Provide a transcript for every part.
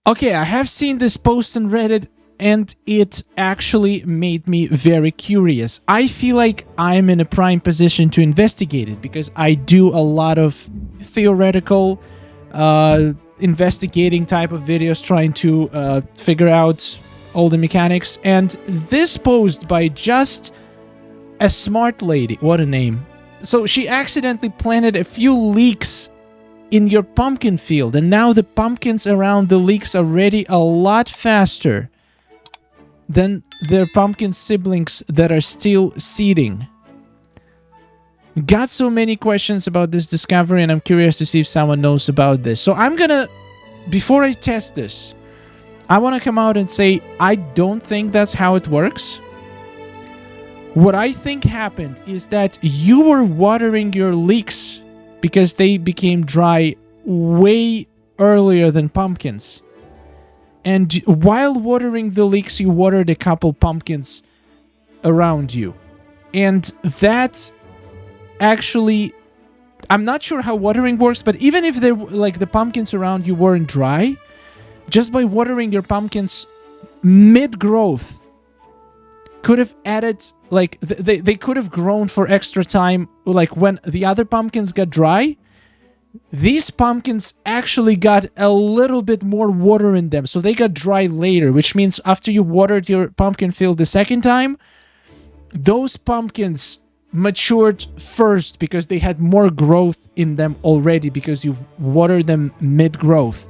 Okay, I have seen this post on Reddit, and it actually made me very curious. I feel like I'm in a prime position to investigate it because I do a lot of theoretical investigating type of videos trying to figure out all the mechanics. And this post by just a smart lady, what a name. So she accidentally planted a few leeks in your pumpkin field, and now the pumpkins around the leeks are ready a lot faster than their pumpkin siblings that are still seeding. Got so many questions about this discovery, and I'm curious to see if someone knows about this. So I'm gonna, before I test this, I want to come out and say I don't think that's how it works. What I think happened is that you were watering your leeks because they became dry way earlier than pumpkins. And while watering the leeks, you watered a couple pumpkins around you. And that actually, I'm not sure how watering works, but even if they're like the pumpkins around you weren't dry, just by watering your pumpkins mid-growth could have added, like, they could have grown for extra time. Like, when the other pumpkins got dry, these pumpkins actually got a little bit more water in them, so they got dry later, which means after you watered your pumpkin field the second time, those pumpkins matured first because they had more growth in them already because you watered them mid-growth.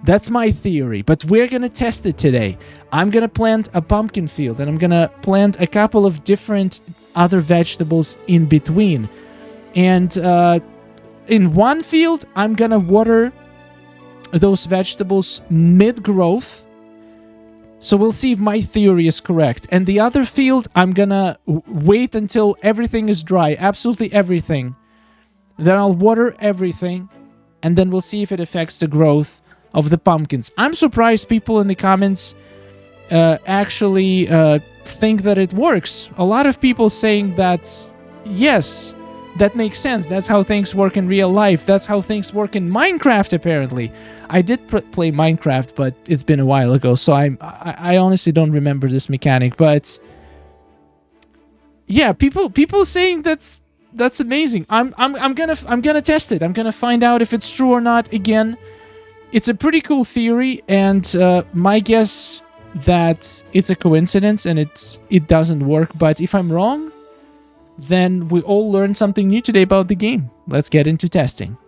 That's my theory, but we're gonna test it today. I'm gonna plant a pumpkin field, and I'm gonna plant a couple of different other vegetables in between. And in one field, I'm gonna water those vegetables mid-growth. So we'll see if my theory is correct. And the other field, I'm gonna wait until everything is dry, absolutely everything. Then I'll water everything, and then we'll see if it affects the growth of the pumpkins. I'm surprised people in the comments actually think that it works. A lot of people saying that, yes, that makes sense. That's how things work in real life. That's how things work in Minecraft, apparently. I did play Minecraft, but it's been a while ago, so I honestly don't remember this mechanic. But yeah, people saying that's amazing. I'm gonna test it. I'm gonna find out if it's true or not. Again, it's a pretty cool theory, and my guess that it's a coincidence and it doesn't work. But if I'm wrong, then we all learned something new today about the game. Let's get into testing.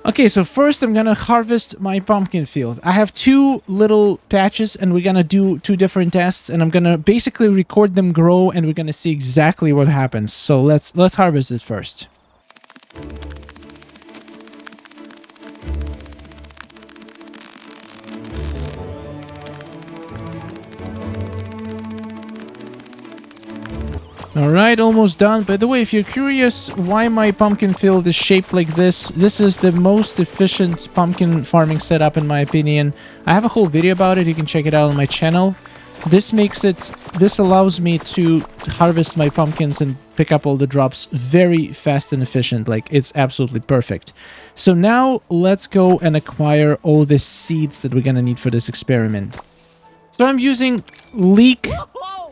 Okay, so first I'm gonna harvest my pumpkin field. I have two little patches, and we're gonna do two different tests, and I'm gonna basically record them grow, and we're gonna see exactly what happens. So let's harvest it first. Alright, almost done. By the way, if you're curious why my pumpkin field is shaped like this is the most efficient pumpkin farming setup in my opinion. I have a whole video about it, you can check it out on my channel. This allows me to harvest my pumpkins and pick up all the drops very fast and efficient. Like, it's absolutely perfect. So now let's go and acquire all the seeds that we're gonna need for this experiment. So I'm using leek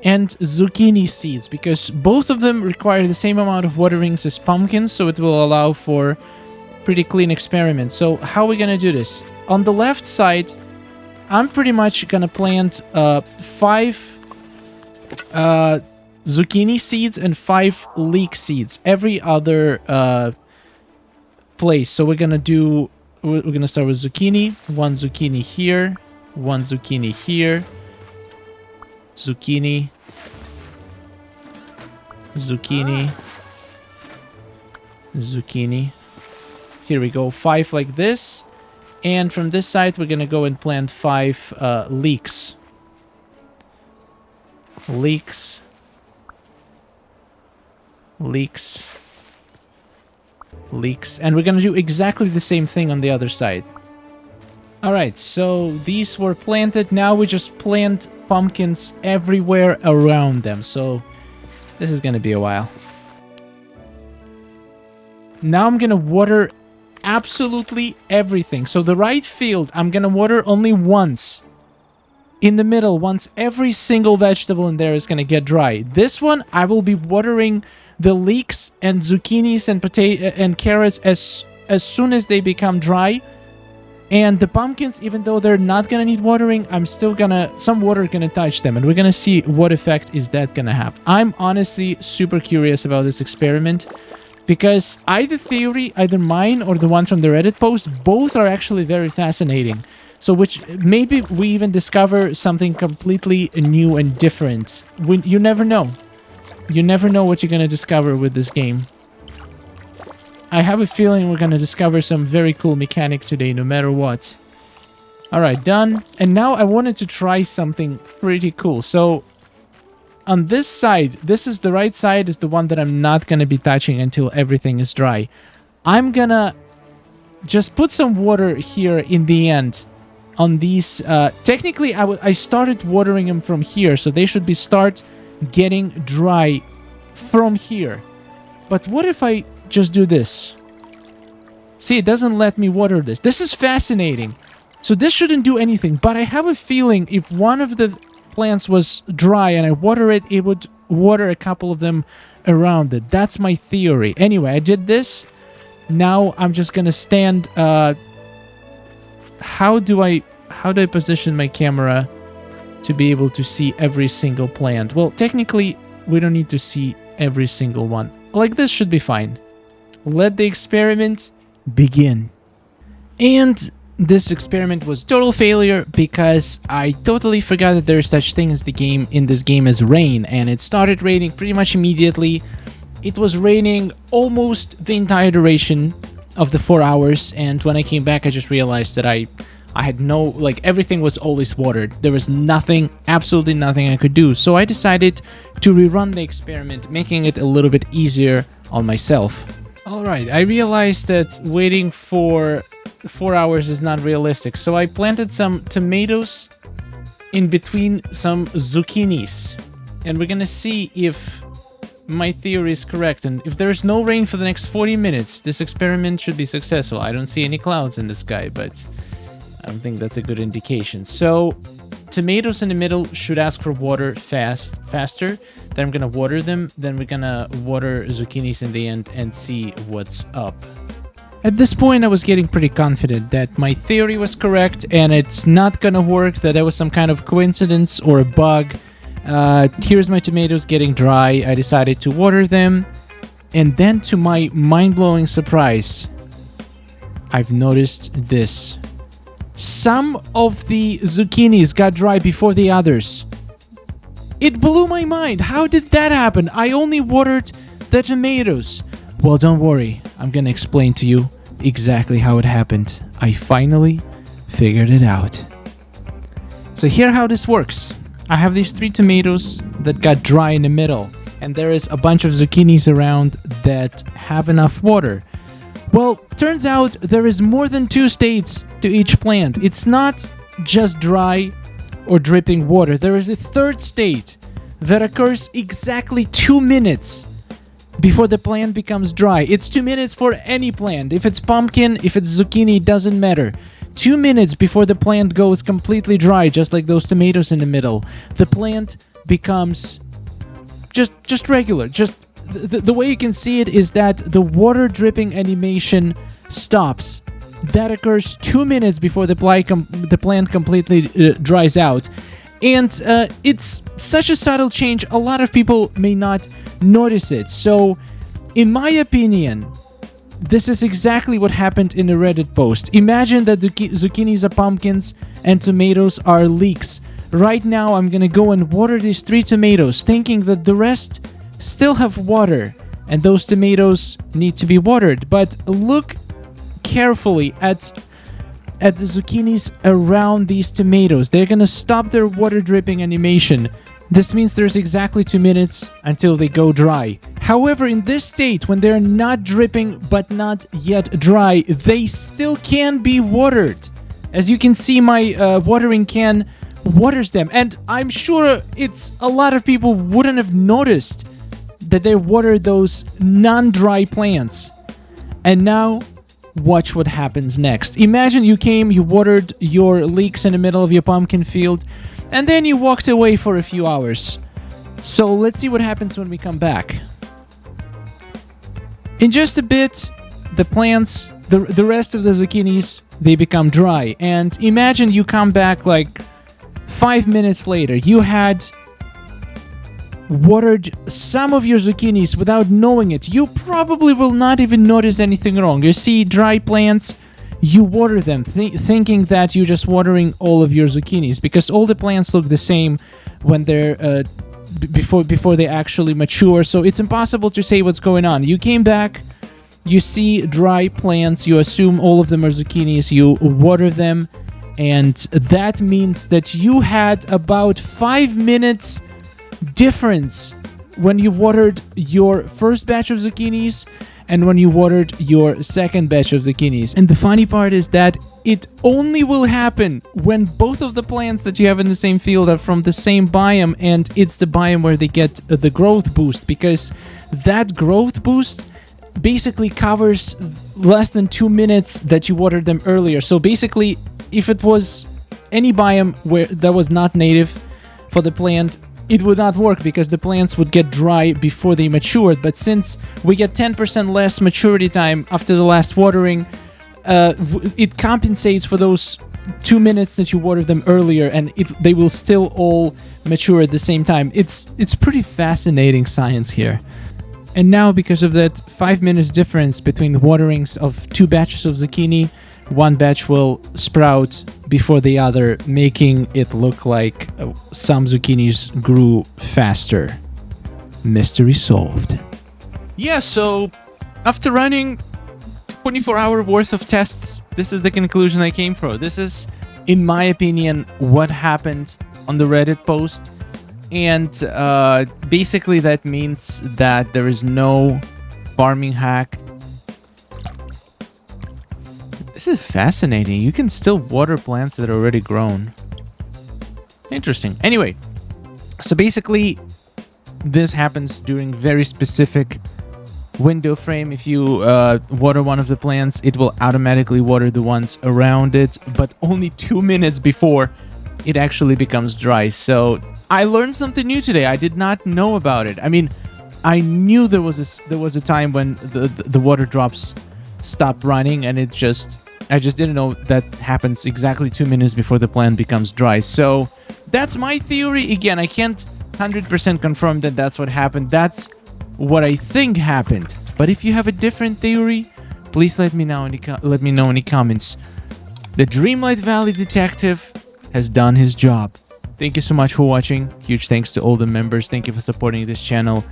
and zucchini seeds because both of them require the same amount of waterings as pumpkins, so it will allow for pretty clean experiments. So how are we gonna do this? On the left side, I'm pretty much gonna plant 5 zucchini seeds and 5 leek seeds every other place. So we're gonna start with zucchini. 1 zucchini here, 1 zucchini here, zucchini, zucchini, zucchini. Here we go, 5 like this. And from this side, we're gonna go and plant 5 leeks. Leeks. Leeks. Leeks. And we're gonna do exactly the same thing on the other side. Alright, so these were planted. Now we just plant pumpkins everywhere around them. So this is gonna be a while. Now I'm gonna water absolutely everything. So the right field, I'm gonna water only once. In the middle, once every single vegetable in there is gonna get dry. This one, I will be watering the leeks and zucchinis and potato and carrots as soon as they become dry. And the pumpkins, even though they're not gonna need watering, I'm still gonna, some water gonna touch them, and we're gonna see what effect is that gonna have. I'm honestly super curious about this experiment, because either theory, either mine or the one from the Reddit post, both are actually very fascinating. So which maybe we even discover something completely new and different. You never know. You never know what you're gonna discover with this game. I have a feeling we're gonna discover some very cool mechanic today, no matter what. Alright, done. And now I wanted to try something pretty cool. So, on this side, this is the right side, is the one that I'm not gonna be touching until everything is dry. I'm gonna just put some water here in the end on these. Technically, I started watering them from here, so they should start getting dry from here. But what if I just do this? See, it doesn't let me water this. This is fascinating. So this shouldn't do anything, but I have a feeling if one of the plants was dry and I water it, it would water a couple of them around it. That's my theory. Anyway, I did this. Now I'm just gonna stand. How do I position my camera to be able to see every single plant? Well, technically, we don't need to see every single one. Like this should be fine. Let the experiment begin. And this experiment was total failure because I totally forgot that there is such thing as in this game as rain, and it started raining pretty much immediately. It was raining almost the entire duration of the 4 hours, and when I came back I just realized that I had no, like, everything was always watered. There was nothing, absolutely nothing I could do. So I decided to rerun the experiment, making it a little bit easier on myself. Alright, I realized that waiting for 4 hours is not realistic, so I planted some tomatoes in between some zucchinis. And we're gonna see if my theory is correct. And if there's no rain for the next 40 minutes, this experiment should be successful. I don't see any clouds in the sky, but I don't think that's a good indication. So, tomatoes in the middle should ask for water faster. Then I'm gonna water them. Then we're gonna water zucchinis in the end and see what's up. At this point, I was getting pretty confident that my theory was correct and it's not gonna work, that there was some kind of coincidence or a bug. Here's my tomatoes getting dry. I decided to water them. And then, to my mind-blowing surprise, I've noticed this. Some of the zucchinis got dry before the others. It blew my mind. How did that happen? I only watered the tomatoes. Well, don't worry. I'm gonna explain to you exactly how it happened. I finally figured it out. So here how this works. I have these 3 tomatoes that got dry in the middle, and there is a bunch of zucchinis around that have enough water. Well, turns out there is more than 2 states to each plant. It's not just dry or dripping water. There is a third state that occurs exactly 2 minutes before the plant becomes dry. It's 2 minutes for any plant. If it's pumpkin, if it's zucchini, it doesn't matter. 2 minutes before the plant goes completely dry, just like those tomatoes in the middle, the plant becomes just regular. Just the way you can see it is that the water dripping animation stops. That occurs 2 minutes before the plant completely dries out. And it's such a subtle change, a lot of people may not notice it. So, in my opinion, this is exactly what happened in the Reddit post. Imagine that the zucchinis are pumpkins and tomatoes are leeks. Right now, I'm gonna go and water these 3 tomatoes, thinking that the rest still have water, and those tomatoes need to be watered. But look carefully at the zucchinis around these tomatoes. They're gonna stop their water dripping animation. This means there's exactly 2 minutes until they go dry. However, in this state, when they're not dripping but not yet dry, they still can be watered. As you can see, my watering can waters them, and I'm sure it's a lot of people wouldn't have noticed that they watered those non-dry plants. And now watch what happens next. Imagine you came, you watered your leeks in the middle of your pumpkin field, and then you walked away for a few hours. So let's see what happens when we come back. In just a bit, the plants, the rest of the zucchinis, they become dry. And imagine you come back like 5 minutes later. You had watered some of your zucchinis without knowing it. You probably will not even notice anything wrong. You see dry plants, you water them thinking that you're just watering all of your zucchinis, because all the plants look the same when they're before they actually mature. So it's impossible to say what's going on. You came back, you see dry plants, you assume all of them are zucchinis, you water them, and that means that you had about 5 minutes difference when you watered your first batch of zucchinis and when you watered your second batch of zucchinis. And the funny part is that it only will happen when both of the plants that you have in the same field are from the same biome, and it's the biome where they get the growth boost, because that growth boost basically covers less than 2 minutes that you watered them earlier. So basically, if it was any biome where that was not native for the plant, it would not work because the plants would get dry before they matured. But since we get 10% less maturity time after the last watering, it compensates for those 2 minutes that you watered them earlier, and they will still all mature at the same time. It's pretty fascinating science here. And now, because of that 5 minutes difference between the waterings of 2 batches of zucchini, one batch will sprout before the other, making it look like some zucchinis grew faster. Mystery solved. Yeah, so after running 24-hour worth of tests, this is the conclusion I came from. This is, in my opinion, what happened on the Reddit post. And basically that means that there is no farming hack. This is fascinating. You can still water plants that are already grown. Interesting. Anyway, so basically this happens during very specific window frame. If you water one of the plants, it will automatically water the ones around it, but only 2 minutes before it actually becomes dry. So I learned something new today. I did not know about it. I mean, I knew there was a time when the water drops stopped running, and I just didn't know that happens exactly 2 minutes before the plant becomes dry. So that's my theory. Again, I can't 100% confirm that that's what happened. That's what I think happened. But if you have a different theory, please let me know in the comments. The Dreamlight Valley detective has done his job. Thank you so much for watching. Huge thanks to all the members. Thank you for supporting this channel.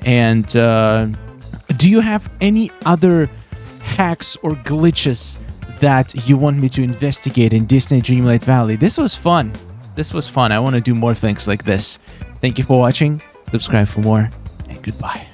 And do you have any other hacks or glitches that you want me to investigate in Disney Dreamlight Valley? This was fun. I want to do more things like this. Thank you for watching. Subscribe for more, and goodbye.